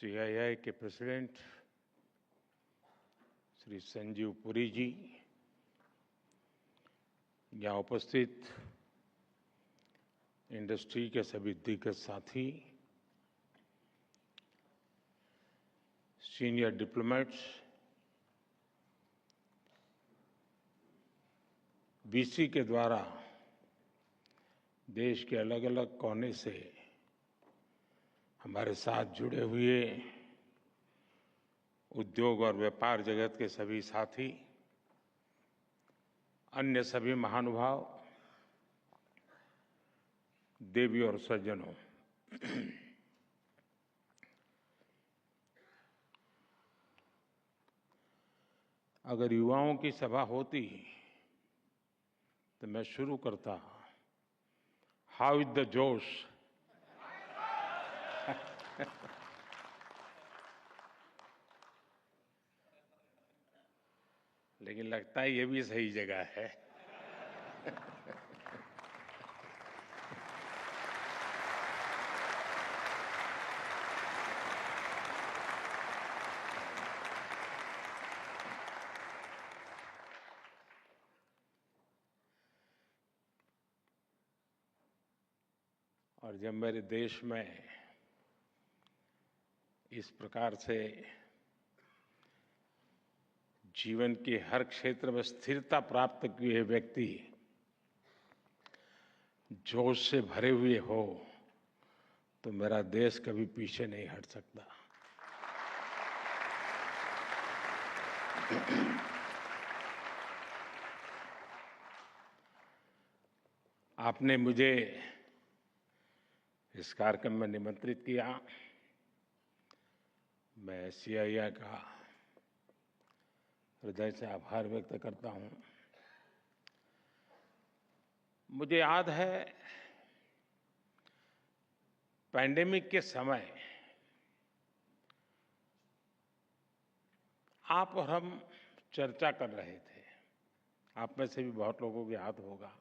CII के president Shri Sanjeev Puri जी, यहाँ उपस्थित इंडस्ट्री के सभी दिग्गज साथी, सीनियर डिप्लोमेट्स, वीसी के द्वारा देश के अलग अलग कोने से हमारे साथ जुड़े हुए उद्योग और व्यापार जगत के सभी साथी, अन्य सभी महानुभाव, देवी और सज्जनों, अगर युवाओं की सभा होती तो मैं शुरू करता, हाउ इज द जोश। लेकिन लगता है ये भी सही जगह है। और जब मेरे देश में इस प्रकार से जीवन के हर क्षेत्र में स्थिरता प्राप्त किए हुए व्यक्ति जोश से भरे हुए हो, तो मेरा देश कभी पीछे नहीं हट सकता। आपने मुझे इस कार्यक्रम में निमंत्रित किया। मैं सीआईआई का हृदय से आभार व्यक्त करता हूं। मुझे याद है, पैंडेमिक के समय आप और हम चर्चा कर रहे थे। आप में से भी बहुत लोगों को याद होगा।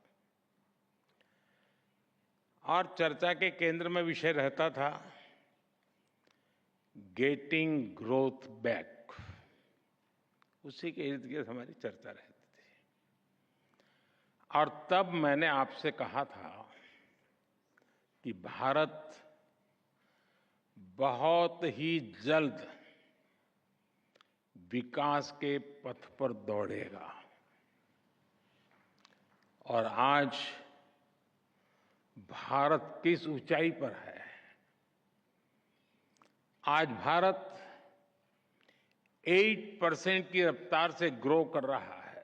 और चर्चा के केंद्र में विषय रहता था गेटिंग ग्रोथ बैक। उसी के इर्द गिर्द हमारी चर्चा रहती थी। और तब मैंने आपसे कहा था कि भारत बहुत ही जल्द विकास के पथ पर दौड़ेगा। और आज भारत किस ऊंचाई पर है। आज भारत 8% की रफ्तार से ग्रो कर रहा है।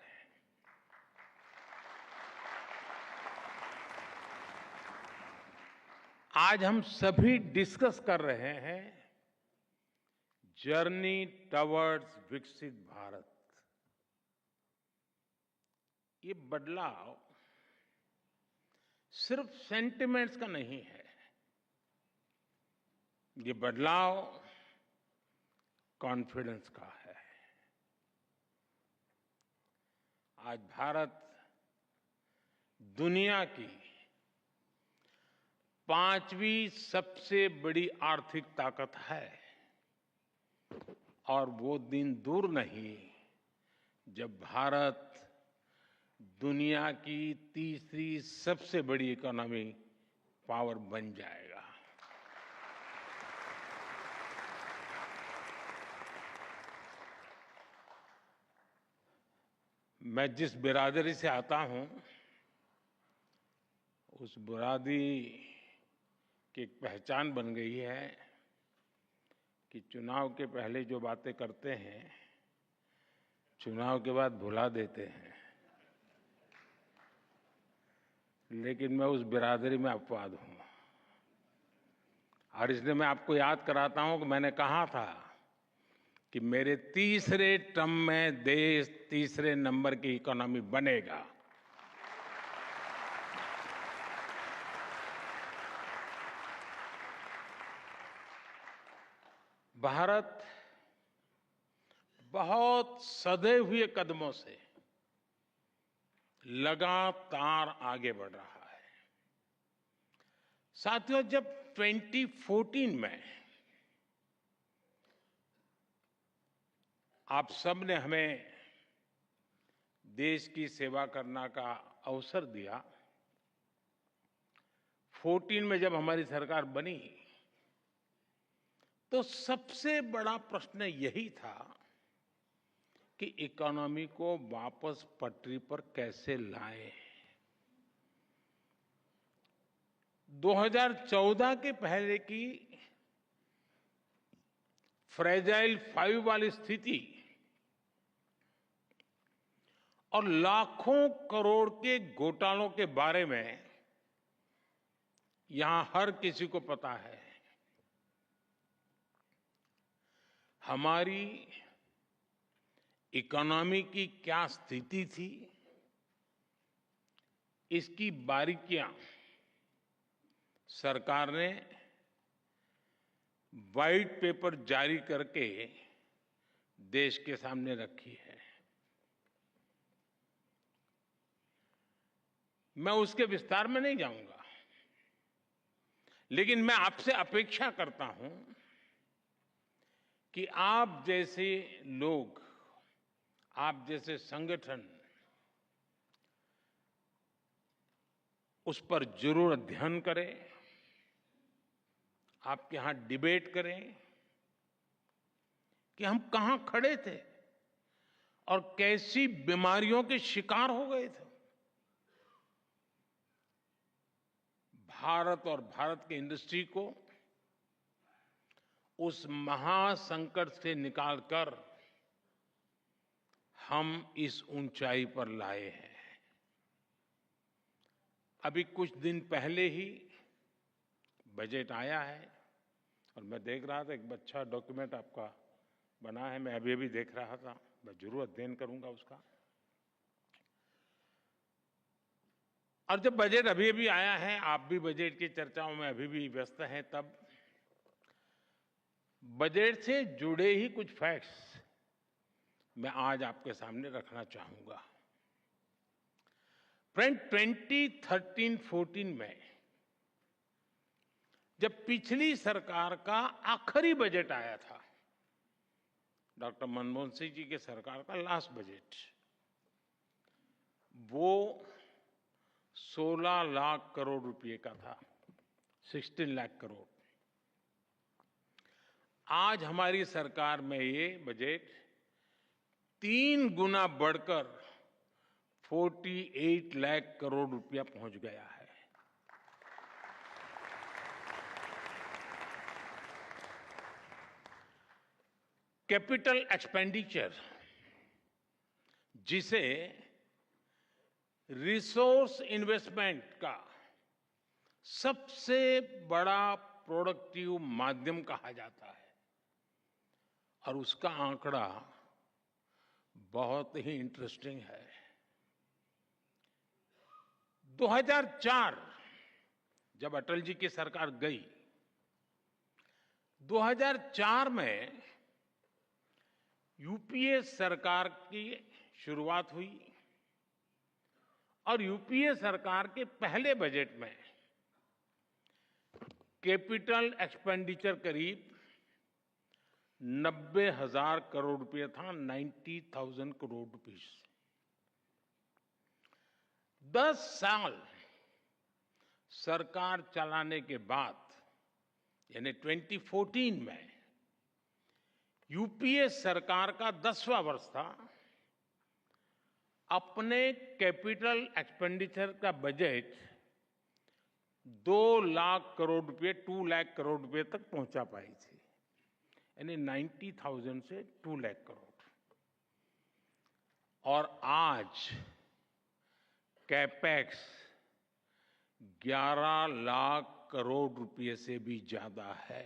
आज हम सभी डिस्कस कर रहे हैं जर्नी टवर्ड्स विकसित भारत। ये बदलाव सिर्फ सेंटिमेंट्स का नहीं है। ये बदलाव कॉन्फिडेंस का है। आज भारत दुनिया की 5वीं सबसे बड़ी आर्थिक ताकत है। और वो दिन दूर नहीं जब भारत दुनिया की तीसरी सबसे बड़ी इकोनॉमी पावर बन जाएगा। मैं जिस बिरादरी से आता हूं, उस बिरादरी की एक पहचान बन गई है कि चुनाव के पहले जो बातें करते हैं, चुनाव के बाद भुला देते हैं। लेकिन मैं उस बिरादरी में अपवाद हूं। और इसलिए मैं आपको याद कराता हूं कि मैंने कहा था कि मेरे तीसरे टर्म में देश तीसरे नंबर की इकोनॉमी बनेगा। भारत बहुत सधे हुए कदमों से लगातार आगे बढ़ रहा है। साथियों, जब 2014 में आप सब ने हमें देश की सेवा करने का अवसर दिया। 14 में जब हमारी सरकार बनी तो सबसे बड़ा प्रश्न यही था कि इकोनॉमी को वापस पटरी पर कैसे लाएं। 2014 के पहले की फ्रेजाइल 5 वाली स्थिति और लाखों करोड़ के घोटालों के बारे में यहां हर किसी को पता है। हमारी इकोनॉमी की क्या स्थिति थी, इसकी बारीकियां सरकार ने व्हाइट पेपर जारी करके देश के सामने रखी है। मैं उसके विस्तार में नहीं जाऊंगा, लेकिन मैं आपसे अपेक्षा करता हूं कि आप जैसे लोग, आप जैसे संगठन उस पर जरूर अध्ययन करें, आपके यहां डिबेट करें कि हम कहां खड़े थे और कैसी बीमारियों के शिकार हो गए थे। भारत और भारत की इंडस्ट्री को उस महासंकट से निकालकर हम इस ऊंचाई पर लाए हैं। अभी कुछ दिन पहले ही बजट आया है और मैं देख रहा था, एक अच्छा डॉक्यूमेंट आपका बना है, मैं अभी देख रहा था, मैं जरूर अध्ययन करूंगा उसका। और जब बजट अभी आया है, आप भी बजट की चर्चाओं में अभी भी व्यस्त हैं, तब बजट से जुड़े ही कुछ फैक्ट्स मैं आज आपके सामने रखना चाहूंगा। फ्रेंड, 2013-14 में जब पिछली सरकार का आखिरी बजट आया था, डॉक्टर मनमोहन सिंह जी के सरकार का लास्ट बजट, वो 16 लाख करोड़ रुपए का था, 16 लाख करोड़। आज हमारी सरकार में ये बजट 3 गुना बढ़कर 48 लाख करोड़ रुपया पहुंच गया है। कैपिटल एक्सपेंडिचर, जिसे रिसोर्स इन्वेस्टमेंट का सबसे बड़ा प्रोडक्टिव माध्यम कहा जाता है, और उसका आंकड़ा बहुत ही इंटरेस्टिंग है। 2004 जब अटल जी की सरकार गई, 2004 में यूपीए सरकार की शुरुआत हुई और यूपीए सरकार के पहले बजट में कैपिटल एक्सपेंडिचर करीब 90,000 करोड़ रुपए था, 90,000 करोड़ रुपीस। 10 साल सरकार चलाने के बाद, यानी 2014 में यूपीए सरकार का 10वां वर्ष था, अपने कैपिटल एक्सपेंडिचर का बजट 2 लाख करोड़ रुपए, 2 लाख करोड़ रुपए तक पहुंचा पाई थी, यानी 90,000 से 2 लाख करोड़। और आज कैपेक्स 11 लाख करोड़ रुपए से भी ज्यादा है।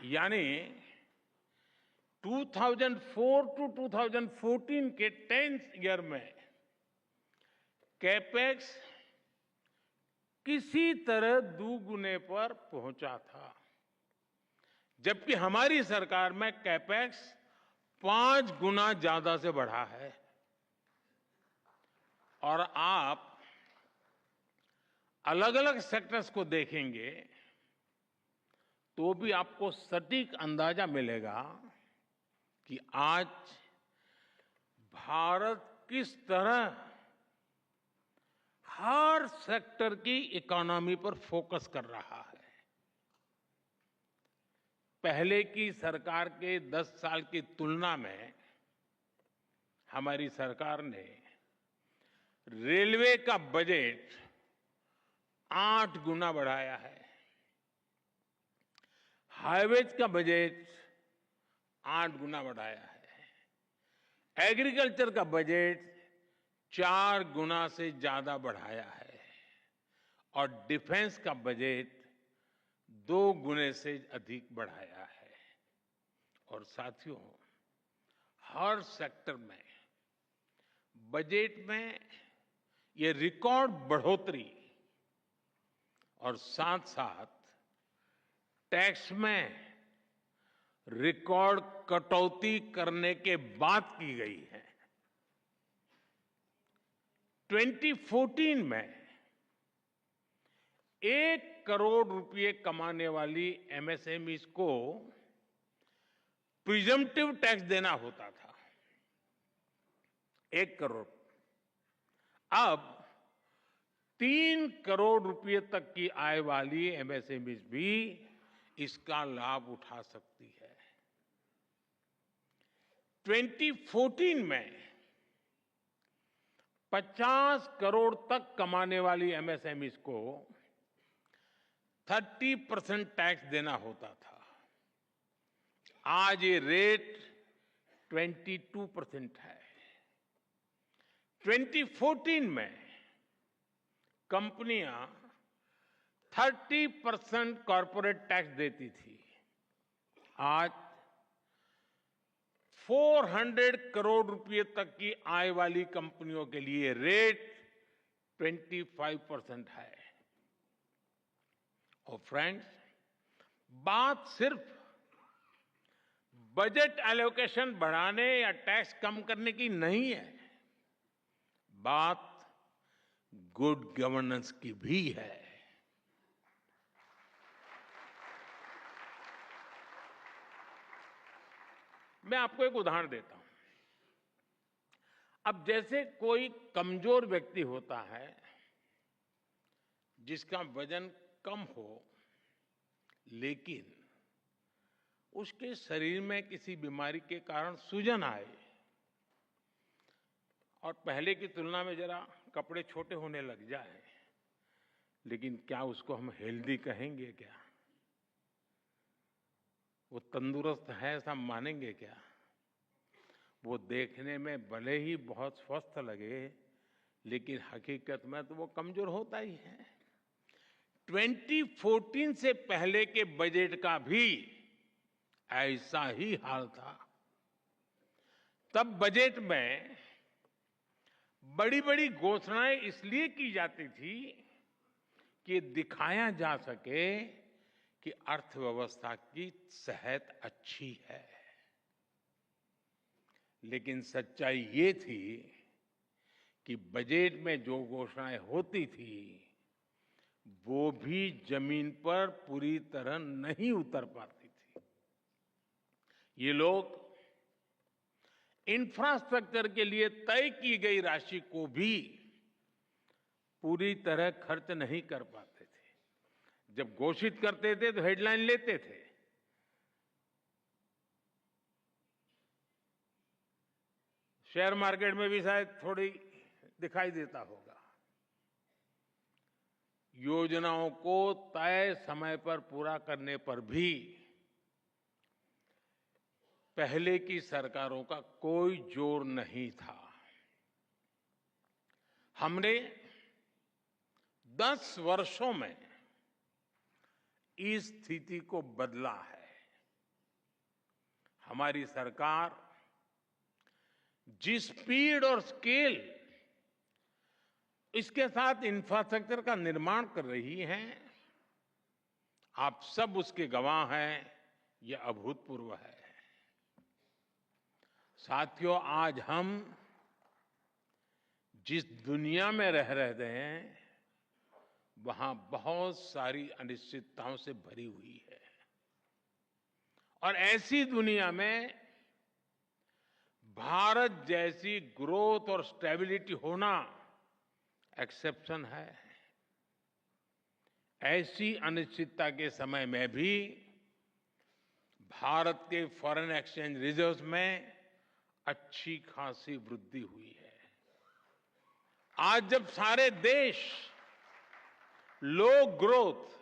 यानी 2004 टू 2014 के 10th ईयर में कैपेक्स किसी तरह दुगुने पर पहुंचा था, जबकि हमारी सरकार में कैपेक्स 5 गुना ज्यादा से बढ़ा है। और आप अलग अलग सेक्टर्स को देखेंगे तो भी आपको सटीक अंदाजा मिलेगा कि आज भारत किस तरह हर सेक्टर की इकोनॉमी पर फोकस कर रहा है। पहले की सरकार के 10 साल की तुलना में हमारी सरकार ने रेलवे का बजट 8 गुना बढ़ाया है, हाईवेज का बजट 8 गुना बढ़ाया है, एग्रीकल्चर का बजट 4 गुना से ज्यादा बढ़ाया है और डिफेंस का बजट 2 गुने से अधिक बढ़ाया है। और साथियों, हर सेक्टर में बजट में ये रिकॉर्ड बढ़ोतरी और साथ साथ टैक्स में रिकॉर्ड कटौती करने के बाद की गई है। 2014 में 1 करोड़ रुपए कमाने वाली एमएसएमईज को प्रिजम्पटिव टैक्स देना होता था, 1 करोड़। अब 3 करोड़ रुपए तक की आय वाली एमएसएमईज भी इसका लाभ उठा सकती है। 2014 में 50 करोड़ तक कमाने वाली एमएसएमईज को 30% टैक्स देना होता था। आज ये रेट 22% है। 2014 में कंपनियां 30% कॉर्पोरेट टैक्स देती थी। आज 400 करोड़ रुपए तक की आय वाली कंपनियों के लिए रेट 25% है। और फ्रेंड्स, बात सिर्फ बजट एलोकेशन बढ़ाने या टैक्स कम करने की नहीं है, बात गुड गवर्नेंस की भी है। मैं आपको एक उदाहरण देता हूं। अब जैसे कोई कमजोर व्यक्ति होता है जिसका वजन कम हो, लेकिन उसके शरीर में किसी बीमारी के कारण सूजन आए और पहले की तुलना में जरा कपड़े छोटे होने लग जाए, लेकिन क्या उसको हम हेल्दी कहेंगे? क्या वो तंदुरुस्त है ऐसा मानेंगे क्या? वो देखने में भले ही बहुत स्वस्थ लगे, लेकिन हकीकत में तो वो कमजोर होता ही है। 2014 से पहले के बजट का भी ऐसा ही हाल था। तब बजट में बड़ी बड़ी घोषणाएं इसलिए की जाती थी कि दिखाया जा सके कि अर्थव्यवस्था की सेहत अच्छी है। लेकिन सच्चाई ये थी कि बजट में जो घोषणाएं होती थी वो भी जमीन पर पूरी तरह नहीं उतर पाती थी। ये लोग इंफ्रास्ट्रक्चर के लिए तय की गई राशि को भी पूरी तरह खर्च नहीं कर पाते थे। जब घोषित करते थे तो हेडलाइन लेते थे, शेयर मार्केट में भी शायद थोड़ी दिखाई देता होगा। योजनाओं को तय समय पर पूरा करने पर भी पहले की सरकारों का कोई जोर नहीं था। हमने 10 वर्षों में इस स्थिति को बदला है। हमारी सरकार जिस स्पीड और स्केल इसके साथ इंफ्रास्ट्रक्चर का निर्माण कर रही है, आप सब उसके गवाह हैं। यह अभूतपूर्व है। साथियों, आज हम जिस दुनिया में रह रहे हैं वहां बहुत सारी अनिश्चितताओं से भरी हुई है। और ऐसी दुनिया में भारत जैसी ग्रोथ और स्टेबिलिटी होना एक्सेप्शन है। ऐसी अनिश्चितता के समय में भी भारत के फॉरेन एक्सचेंज रिजर्व्स में अच्छी खासी वृद्धि हुई है। आज जब सारे देश लो ग्रोथ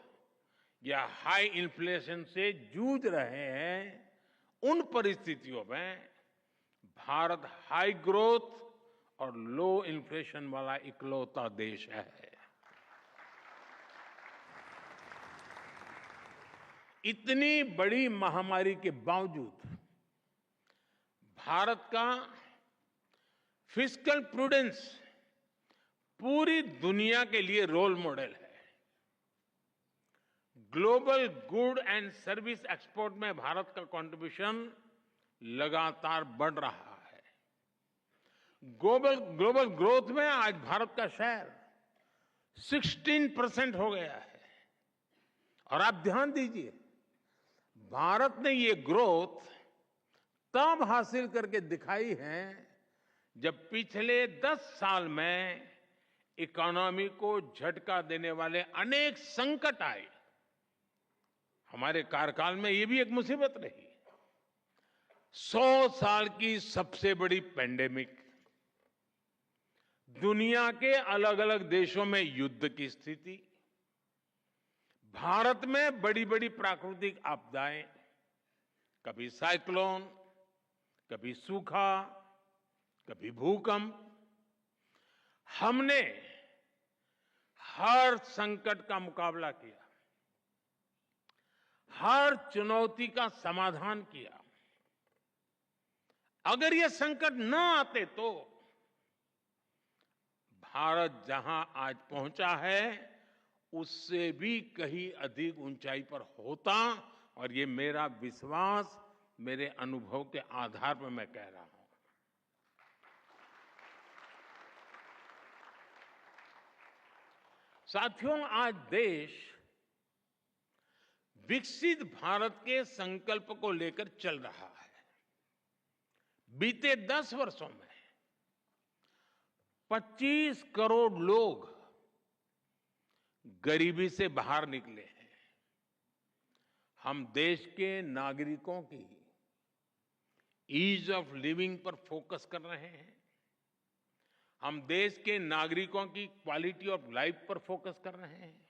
या हाई इन्फ्लेशन से जूझ रहे हैं, उन परिस्थितियों में भारत हाई ग्रोथ और लो इन्फ्लेशन वाला इकलौता देश है। इतनी बड़ी महामारी के बावजूद भारत का फिस्कल प्रूडेंस पूरी दुनिया के लिए रोल मॉडल है। Global good and service export में भारत का कंट्रीब्यूशन लगातार बढ़ रहा है। ग्लोबल ग्रोथ में आज भारत का शेयर 16% हो गया है। और आप ध्यान दीजिए, भारत ने ये ग्रोथ तब हासिल करके दिखाई है जब पिछले 10 साल में इकोनॉमी को झटका देने वाले अनेक संकट आए। हमारे कार्यकाल में ये भी एक मुसीबत रही। 100 साल की सबसे बड़ी पैंडेमिक, दुनिया के अलग अलग देशों में युद्ध की स्थिति, भारत में बड़ी बड़ी प्राकृतिक आपदाएं, कभी साइक्लोन, कभी सूखा, कभी भूकंप। हमने हर संकट का मुकाबला किया, हर चुनौती का समाधान किया। अगर ये संकट न आते तो भारत जहां आज पहुंचा है उससे भी कहीं अधिक ऊंचाई पर होता। और ये मेरा विश्वास, मेरे अनुभव के आधार पर मैं कह रहा हूं। साथियों, आज देश विकसित भारत के संकल्प को लेकर चल रहा है। बीते 10 वर्षों में 25 करोड़ लोग गरीबी से बाहर निकले हैं। हम देश के नागरिकों की ईज ऑफ लिविंग पर फोकस कर रहे हैं। हम देश के नागरिकों की क्वालिटी ऑफ लाइफ पर फोकस कर रहे हैं।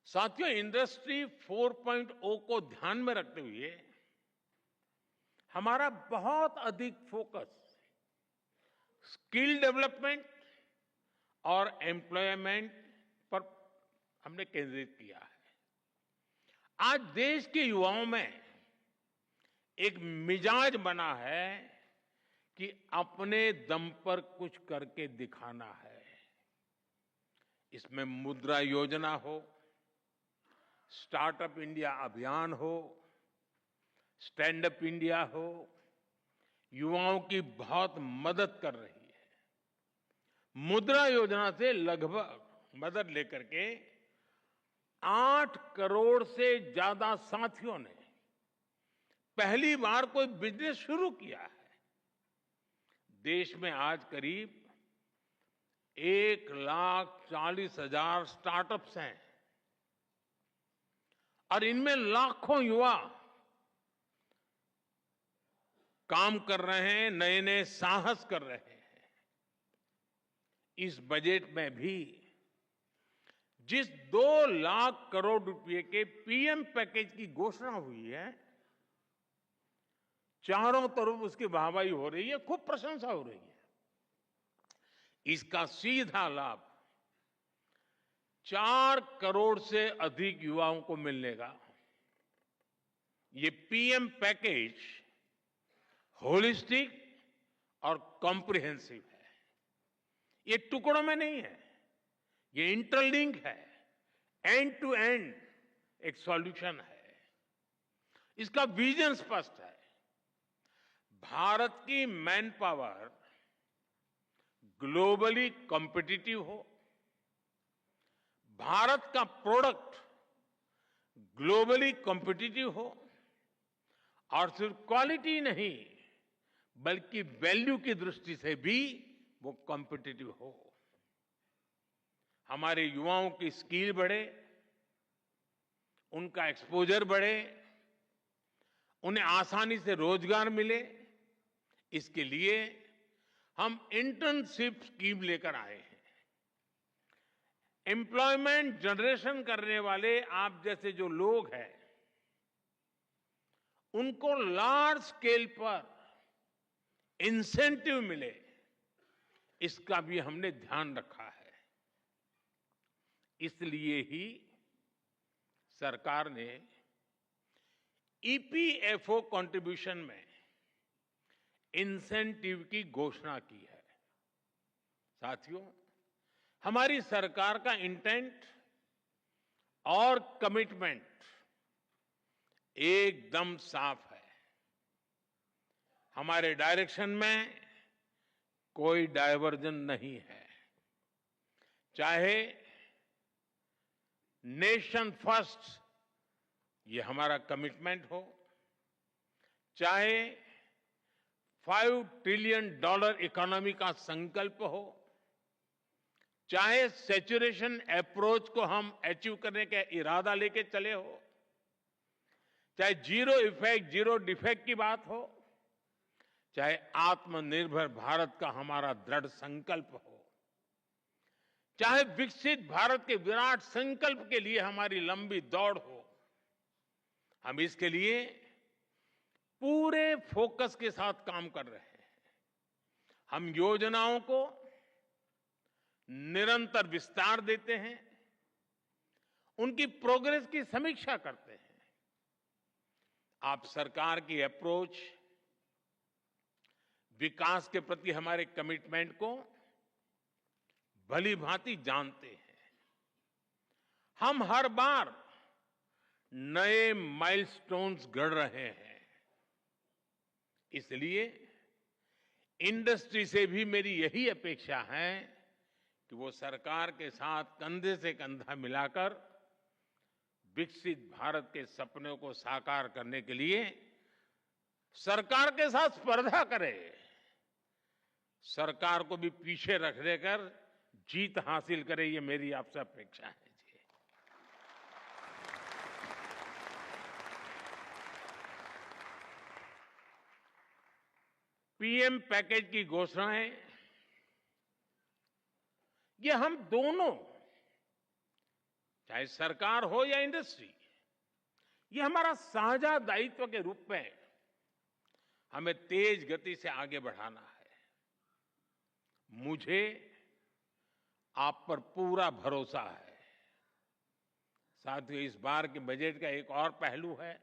साथियों, इंडस्ट्री 4.0 को ध्यान में रखते हुए हमारा बहुत अधिक फोकस स्किल डेवलपमेंट और एम्प्लॉयमेंट पर हमने केंद्रित किया है। आज देश के युवाओं में एक मिजाज बना है कि अपने दम पर कुछ करके दिखाना है। इसमें मुद्रा योजना हो, स्टार्टअप इंडिया अभियान हो, स्टैंड अप इंडिया हो, युवाओं की बहुत मदद कर रही है। मुद्रा योजना से लगभग मदद लेकर के 8 करोड़ से ज्यादा साथियों ने पहली बार कोई बिजनेस शुरू किया है। देश में आज करीब 1,40,000 स्टार्टअप्स हैं और इनमें लाखों युवा काम कर रहे हैं, नए नए साहस कर रहे हैं। इस बजट में भी जिस 2 लाख करोड़ रुपए के पीएम पैकेज की घोषणा हुई है, चारों तरफ उसकी वाहवाही हो रही है, खूब प्रशंसा हो रही है। इसका सीधा लाभ 4 करोड़ से अधिक युवाओं को मिलने का। ये पीएम पैकेज होलिस्टिक और कॉम्प्रिहेंसिव है। ये टुकड़ों में नहीं है, ये इंटरलिंक है, एंड टू एंड एक सॉल्यूशन है। इसका विजन स्पष्ट है। भारत की मैन पावर ग्लोबली कॉम्पिटिटिव हो, भारत का प्रोडक्ट ग्लोबली कॉम्पिटिटिव हो, और सिर्फ क्वालिटी नहीं बल्कि वैल्यू की दृष्टि से भी वो कॉम्पिटिटिव हो। हमारे युवाओं की स्किल बढ़े, उनका एक्सपोजर बढ़े, उन्हें आसानी से रोजगार मिले, इसके लिए हम इंटर्नशिप स्कीम लेकर आए हैं। एम्प्लॉयमेंट जनरेशन करने वाले आप जैसे जो लोग हैं, उनको लार्ज स्केल पर इंसेंटिव मिले, इसका भी हमने ध्यान रखा है। इसलिए ही सरकार ने ईपीएफओ कंट्रीब्यूशन में इंसेंटिव की घोषणा की है। साथियों, हमारी सरकार का इंटेंट और कमिटमेंट एकदम साफ है। हमारे डायरेक्शन में कोई डायवर्जन नहीं है। चाहे नेशन फर्स्ट ये हमारा कमिटमेंट हो, चाहे $5 ट्रिलियन इकोनॉमी का संकल्प हो, चाहे सैचुरेशन अप्रोच को हम अचीव करने का इरादा लेके चले हो, चाहे जीरो इफेक्ट जीरो डिफेक्ट की बात हो, चाहे आत्मनिर्भर भारत का हमारा दृढ़ संकल्प हो, चाहे विकसित भारत के विराट संकल्प के लिए हमारी लंबी दौड़ हो, हम इसके लिए पूरे फोकस के साथ काम कर रहे हैं। हम योजनाओं को निरंतर विस्तार देते हैं, उनकी प्रोग्रेस की समीक्षा करते हैं। आप सरकार की अप्रोच, विकास के प्रति हमारे कमिटमेंट को भली भांति जानते हैं। हम हर बार नए माइलस्टोन्स गढ़ रहे हैं। इसलिए इंडस्ट्री से भी मेरी यही अपेक्षा है कि वो सरकार के साथ कंधे से कंधा मिलाकर विकसित भारत के सपनों को साकार करने के लिए सरकार के साथ स्पर्धा करे, सरकार को भी पीछे रख देकर जीत हासिल करे, ये मेरी आपसे अपेक्षा है। पीएम पैकेज की घोषणाएं, ये हम दोनों, चाहे सरकार हो या इंडस्ट्री, ये हमारा साझा दायित्व के रूप में हमें तेज गति से आगे बढ़ाना है। मुझे आप पर पूरा भरोसा है। साथियों, इस बार के बजट का एक और पहलू है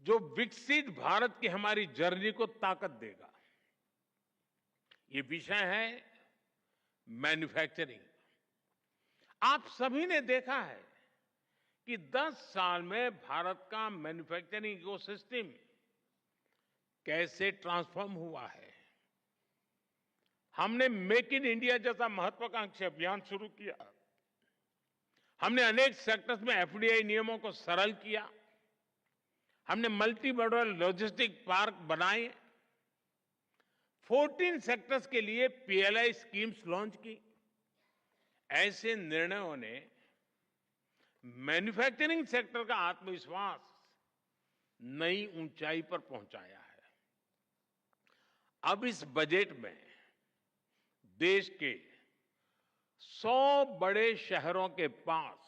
जो विकसित भारत की हमारी जर्नी को ताकत देगा। ये विषय है मैन्युफैक्चरिंग। आप सभी ने देखा है कि 10 साल में भारत का मैन्युफैक्चरिंग इकोसिस्टम कैसे ट्रांसफॉर्म हुआ है। हमने मेक इन इंडिया जैसा महत्वाकांक्षी अभियान शुरू किया। हमने अनेक सेक्टर्स में एफडीआई नियमों को सरल किया। हमने मल्टी मॉडल लॉजिस्टिक पार्क बनाए। 14 सेक्टर्स के लिए पीएलआई स्कीम्स लॉन्च की। ऐसे निर्णयों ने मैन्युफैक्चरिंग सेक्टर का आत्मविश्वास नई ऊंचाई पर पहुंचाया है। अब इस बजट में देश के 100 बड़े शहरों के पास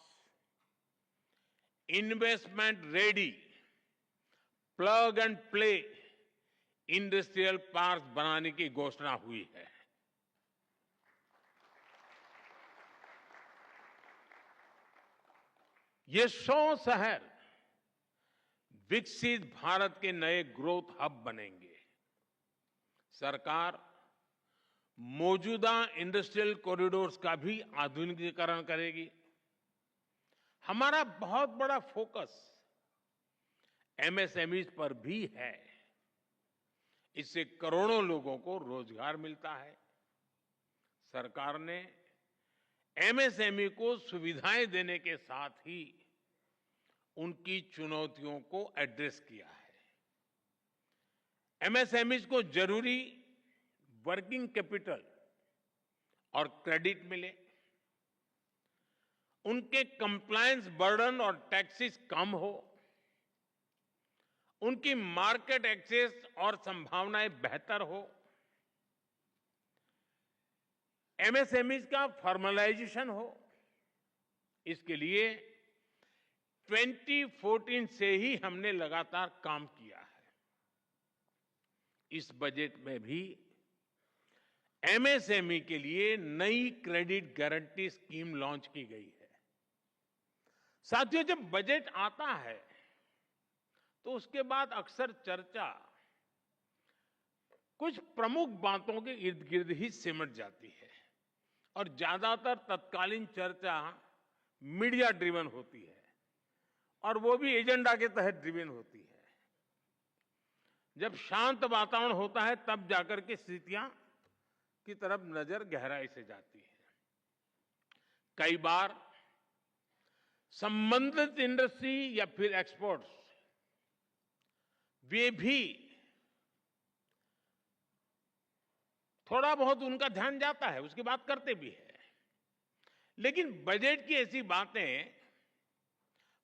investment ready plug and play industrial park बनाने की घोषणा हुई है। ये 100 शहर विकसित भारत के नए ग्रोथ हब बनेंगे। सरकार मौजूदा इंडस्ट्रियल कॉरिडोर्स का भी आधुनिकीकरण करेगी। हमारा बहुत बड़ा फोकस एमएसएमई पर भी है। इससे करोड़ों लोगों को रोजगार मिलता है। सरकार ने एमएसएमई को सुविधाएं देने के साथ ही उनकी चुनौतियों को एड्रेस किया है। एमएसएमईज को जरूरी वर्किंग कैपिटल और क्रेडिट मिले, उनके कंप्लायंस बर्डन और टैक्सेस कम हो, उनकी मार्केट एक्सेस और संभावनाएं बेहतर हो, एमएसएमईज का फॉर्मलाइजेशन हो। इसके लिए 2014 से ही हमने लगातार काम किया है। इस बजट में भी एमएसएमई के लिए नई क्रेडिट गारंटी स्कीम लॉन्च की गई है। साथियों, जब बजट आता है तो उसके बाद अक्सर चर्चा कुछ प्रमुख बातों के इर्द गिर्द ही सिमट जाती है और ज्यादातर तत्कालीन चर्चा मीडिया ड्रिवन होती है और वो भी एजेंडा के तहत ड्रिवन होती है। जब शांत वातावरण होता है तब जाकर के स्थितियां की तरफ नजर गहराई से जाती है। कई बार संबंधित इंडस्ट्री या फिर एक्सपोर्ट्स वे भी थोड़ा बहुत उनका ध्यान जाता है, उसकी बात करते भी है, लेकिन बजट की ऐसी बातें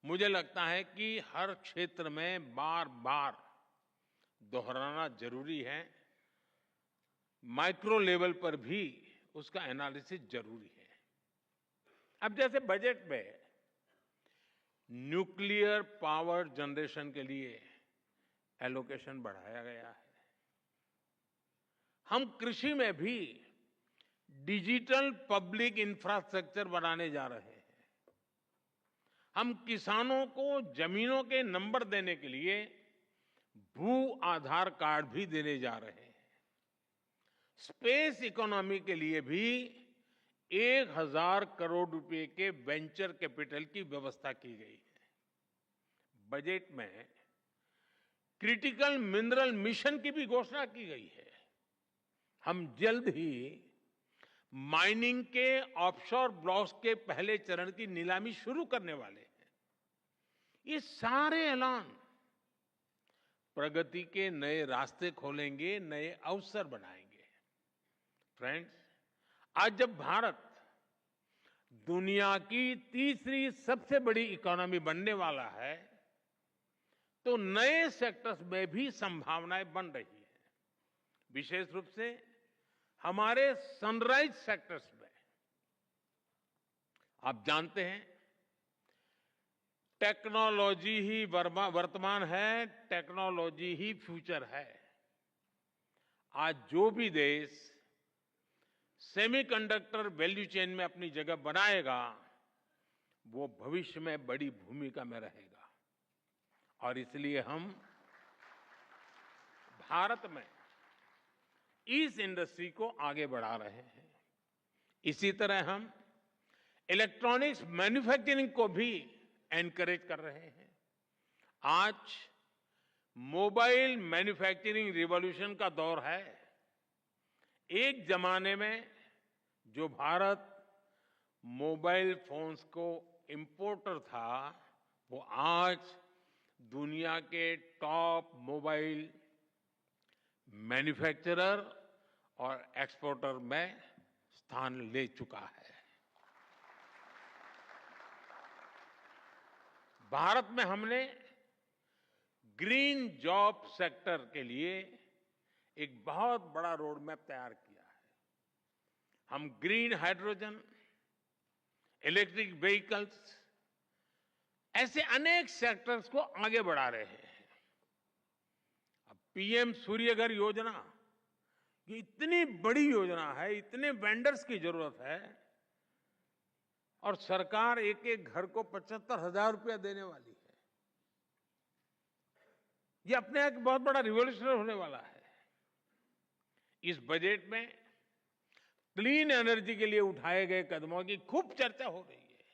मुझे लगता है कि हर क्षेत्र में बार बार दोहराना जरूरी है। माइक्रो लेवल पर भी उसका एनालिसिस जरूरी है। अब जैसे बजट में न्यूक्लियर पावर जनरेशन के लिए एलोकेशन बढ़ाया गया है। हम कृषि में भी डिजिटल पब्लिक इंफ्रास्ट्रक्चर बनाने जा रहे हैं। हम किसानों को जमीनों के नंबर देने के लिए भू आधार कार्ड भी देने जा रहे हैं। स्पेस इकोनॉमी के लिए भी 1000 करोड़ रुपए के वेंचर कैपिटल की व्यवस्था की गई है। बजट में क्रिटिकल मिनरल मिशन की भी घोषणा की गई है। हम जल्द ही माइनिंग के ऑफशोर ब्लॉक्स के पहले चरण की नीलामी शुरू करने वाले हैं। ये सारे ऐलान प्रगति के नए रास्ते खोलेंगे, नए अवसर बनाएंगे। फ्रेंड्स, आज जब भारत दुनिया की तीसरी सबसे बड़ी इकोनॉमी बनने वाला है तो नए सेक्टर्स में भी संभावनाएं बन रही हैं। विशेष रूप से हमारे सनराइज सेक्टर्स में। आप जानते हैं, टेक्नोलॉजी ही वर्तमान है, टेक्नोलॉजी ही फ्यूचर है। आज जो भी देश सेमीकंडक्टर वैल्यू चेन में अपनी जगह बनाएगा वो भविष्य में बड़ी भूमिका में रहेगा और इसलिए हम भारत में इस इंडस्ट्री को आगे बढ़ा रहे हैं। इसी तरह हम इलेक्ट्रॉनिक्स मैन्युफैक्चरिंग को भी एनकरेज कर रहे हैं। आज मोबाइल मैन्युफैक्चरिंग रिवॉल्यूशन का दौर है। एक जमाने में जो भारत मोबाइल फोन्स को इंपोर्टर था वो आज दुनिया के टॉप मोबाइल मैन्युफैक्चरर और एक्सपोर्टर में स्थान ले चुका है। भारत में हमने ग्रीन जॉब सेक्टर के लिए एक बहुत बड़ा रोड मैप तैयार किया है। हम ग्रीन हाइड्रोजन, इलेक्ट्रिक व्हीकल्स, ऐसे अनेक सेक्टर्स को आगे बढ़ा रहे हैं। अब पीएम सूर्यघर योजना, ये इतनी बड़ी योजना है, इतने वेंडर्स की जरूरत है और सरकार एक एक घर को 75,000 रुपया देने वाली है। ये अपने एक बहुत बड़ा रिवॉल्यूशन होने वाला है। इस बजट में क्लीन एनर्जी के लिए उठाए गए कदमों की खूब चर्चा हो रही है।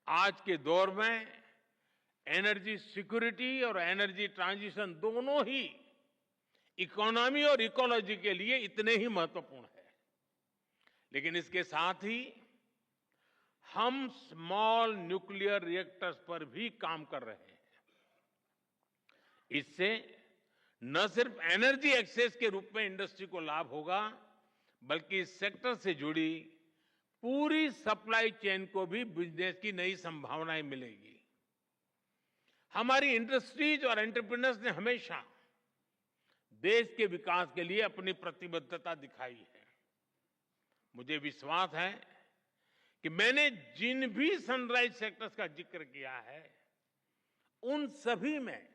आज के दौर में एनर्जी सिक्योरिटी और एनर्जी ट्रांजिशन दोनों ही इकोनॉमी और इकोलॉजी के लिए इतने ही महत्वपूर्ण है। लेकिन इसके साथ ही हम स्मॉल न्यूक्लियर रिएक्टर्स पर भी काम कर रहे हैं। इससे न सिर्फ एनर्जी एक्सेस के रूप में इंडस्ट्री को लाभ होगा, बल्कि इस सेक्टर से जुड़ी पूरी सप्लाई चेन को भी बिजनेस की नई संभावनाएं मिलेगी। हमारी इंडस्ट्रीज और एंटरप्रेन्योर्स ने हमेशा देश के विकास के लिए अपनी प्रतिबद्धता दिखाई है। मुझे विश्वास है कि मैंने जिन भी सनराइज सेक्टर्स का जिक्र किया है, उन सभी में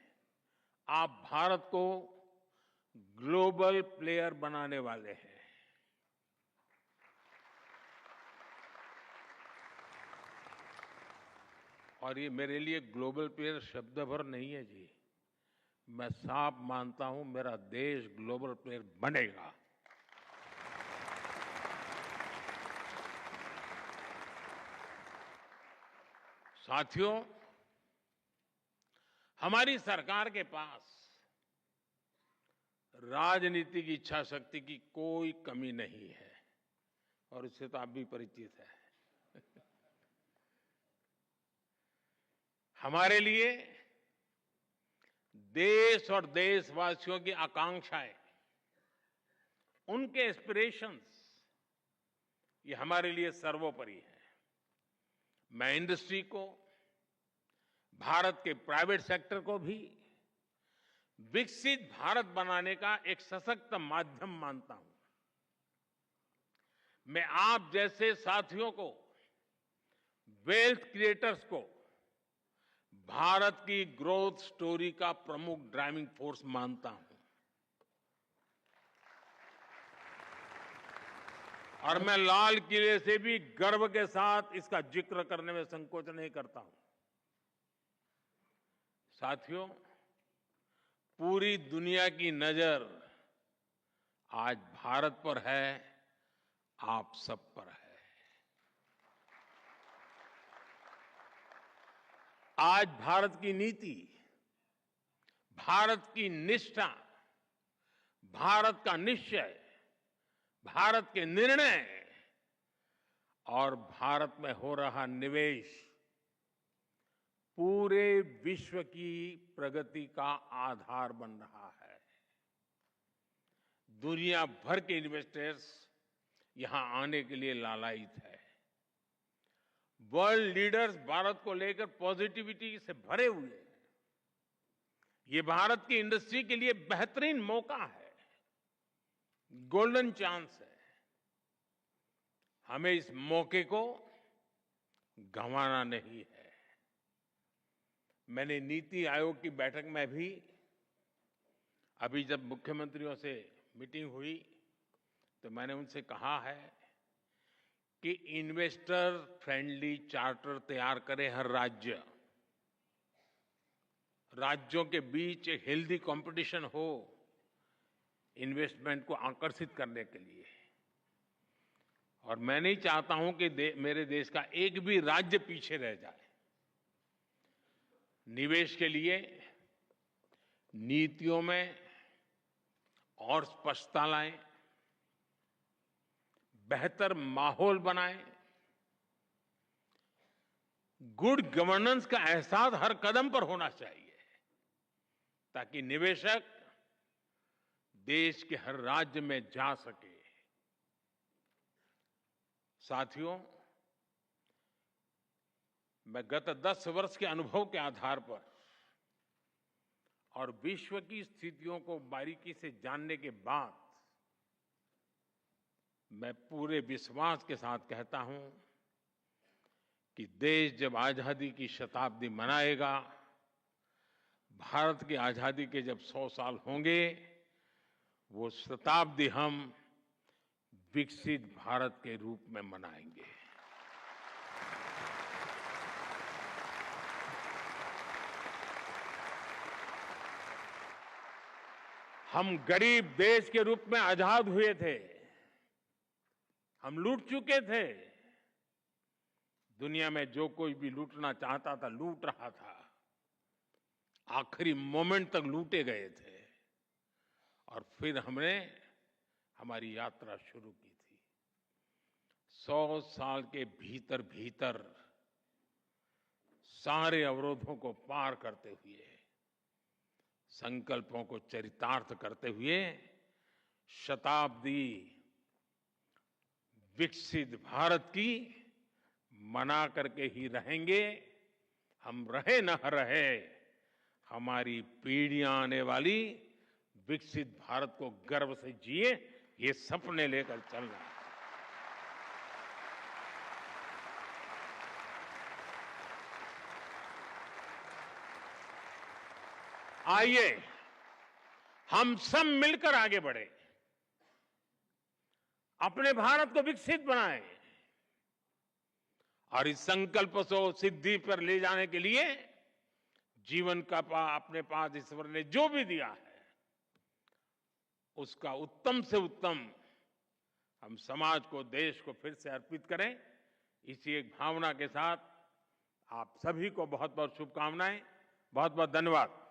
आप भारत को ग्लोबल प्लेयर बनाने वाले हैं। और ये मेरे लिए ग्लोबल प्लेयर शब्द भर नहीं है जी, मैं साफ मानता हूं मेरा देश ग्लोबल प्लेयर बनेगा। साथियों, हमारी सरकार के पास राजनीतिक इच्छा शक्ति की कोई कमी नहीं है, और इससे तो आप भी परिचित हैं। हमारे लिए देश और देशवासियों की आकांक्षाएं, उनके एस्पिरेशंस, ये हमारे लिए सर्वोपरि है। मैं इंडस्ट्री को, भारत के प्राइवेट सेक्टर को भी विकसित भारत बनाने का एक सशक्त माध्यम मानता हूं। मैं आप जैसे साथियों को, वेल्थ क्रिएटर्स को भारत की ग्रोथ स्टोरी का प्रमुख ड्राइविंग फोर्स मानता हूं। और मैं लाल किले से भी गर्व के साथ इसका जिक्र करने में संकोच नहीं करता हूं। साथियों, पूरी दुनिया की नजर आज भारत पर है, आप सब पर है। आज भारत की नीति, भारत की निष्ठा, भारत का निश्चय, भारत के निर्णय और भारत में हो रहा निवेश पूरे विश्व की प्रगति का आधार बन रहा है। दुनिया भर के इन्वेस्टर्स यहां आने के लिए लालायित है। वर्ल्ड लीडर्स भारत को लेकर पॉजिटिविटी से भरे हुए हैं। ये भारत की इंडस्ट्री के लिए बेहतरीन मौका है, गोल्डन चांस है। हमें इस मौके को गंवाना नहीं है। मैंने नीति आयोग की बैठक में भी, अभी जब मुख्यमंत्रियों से मीटिंग हुई, तो मैंने उनसे कहा है कि इन्वेस्टर फ्रेंडली चार्टर तैयार करे हर राज्य। राज्यों के बीच एक हेल्दी कंपटीशन हो इन्वेस्टमेंट को आकर्षित करने के लिए। और मैं नहीं चाहता हूं कि मेरे देश का एक भी राज्य पीछे रह जाए। निवेश के लिए नीतियों में और स्पष्टता लाएं, बेहतर माहौल बनाएं, गुड गवर्नेंस का एहसास हर कदम पर होना चाहिए, ताकि निवेशक देश के हर राज्य में जा सके। साथियों, मैं गत 10 वर्ष के अनुभव के आधार पर और विश्व की स्थितियों को बारीकी से जानने के बाद मैं पूरे विश्वास के साथ कहता हूं कि देश जब आजादी की शताब्दी मनाएगा, भारत की आजादी के जब 100 साल होंगे, वो शताब्दी हम विकसित भारत के रूप में मनाएंगे। हम गरीब देश के रूप में आजाद हुए थे, हम लूट चुके थे। दुनिया में जो कोई भी लूटना चाहता था, लूट रहा था। आखिरी मोमेंट तक लूटे गए थे। और फिर हमने हमारी यात्रा शुरू की थी। 100 साल के भीतर भीतर सारे अवरोधों को पार करते हुए, संकल्पों को चरितार्थ करते हुए शताब्दी विकसित भारत की मना करके ही रहेंगे। हम रहे न रहे, हमारी पीढ़ियां आने वाली विकसित भारत को गर्व से जिए, ये सपने लेकर चलना है। आइए हम सब मिलकर आगे बढ़े, अपने भारत को विकसित बनाएं और इस संकल्प को सिद्धि पर ले जाने के लिए जीवन का अपने पास ईश्वर ने जो भी दिया है उसका उत्तम से उत्तम हम समाज को, देश को फिर से अर्पित करें। इसी एक भावना के साथ आप सभी को बहुत बहुत शुभकामनाएं, बहुत बहुत धन्यवाद।